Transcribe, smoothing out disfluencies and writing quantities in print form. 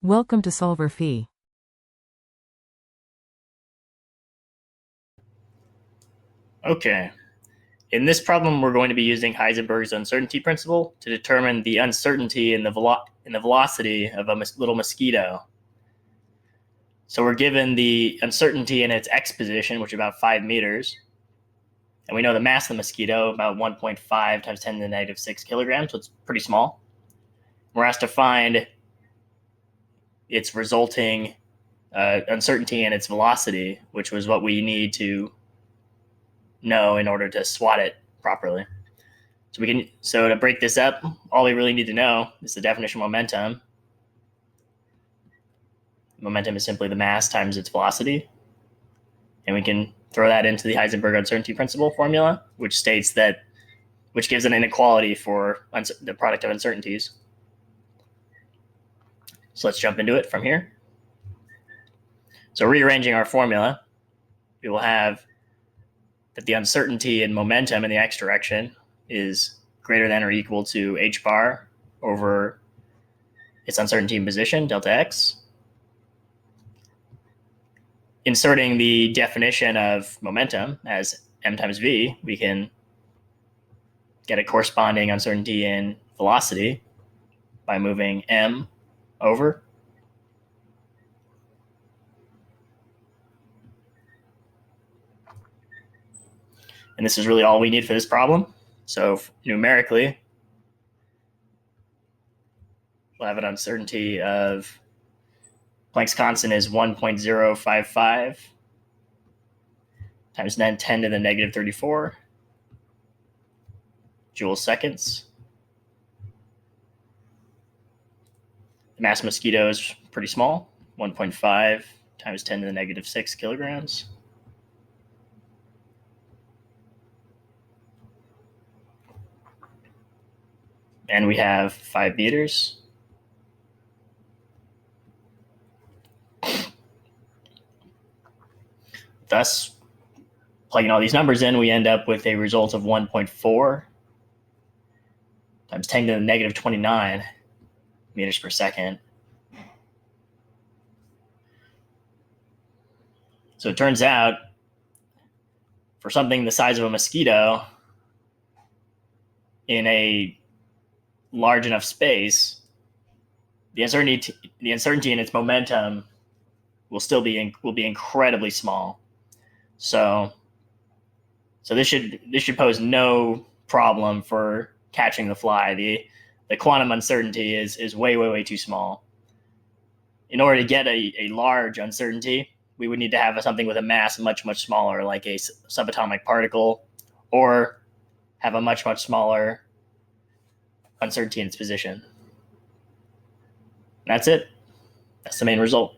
Welcome to solverfy. Okay. In this problem, we're going to be using Heisenberg's uncertainty principle to determine the uncertainty in the velocity of a little mosquito. So we're given the uncertainty in its x position, which is about 5 meters. And we know the mass of the mosquito, about 1.5 times 10 to the negative 6 kilograms, so it's pretty small. We're asked to find its resulting uncertainty in its velocity, which was what we need to know in order to swat it properly. So to break this up, all we really need to know is the definition of momentum. Momentum is simply the mass times its velocity. And we can throw that into the Heisenberg uncertainty principle formula, which gives an inequality for the product of uncertainties. So let's jump into it from here. So rearranging our formula, we will have that the uncertainty in momentum in the x direction is greater than or equal to h bar over its uncertainty in position, delta x. Inserting the definition of momentum as m times v, we can get a corresponding uncertainty in velocity by moving m over. And this is really all we need for this problem. So numerically, we'll have an uncertainty of Planck's constant is 1.055 times 10 to the negative 34 joules seconds. The mass of mosquito is pretty small, 1.5 times 10 to the negative 6 kilograms. And we have 5 meters. Thus, plugging all these numbers in, we end up with a result of 1.4 times 10 to the negative 29 meters per second. So it turns out, for something the size of a mosquito in a large enough space, the uncertainty in its momentum will be incredibly small. So this should pose no problem for catching the fly. The quantum uncertainty is way too small. In order to get a large uncertainty, we would need to have something with a mass much smaller, like a subatomic particle, or have a much smaller uncertainty in its position. That's it. That's the main result.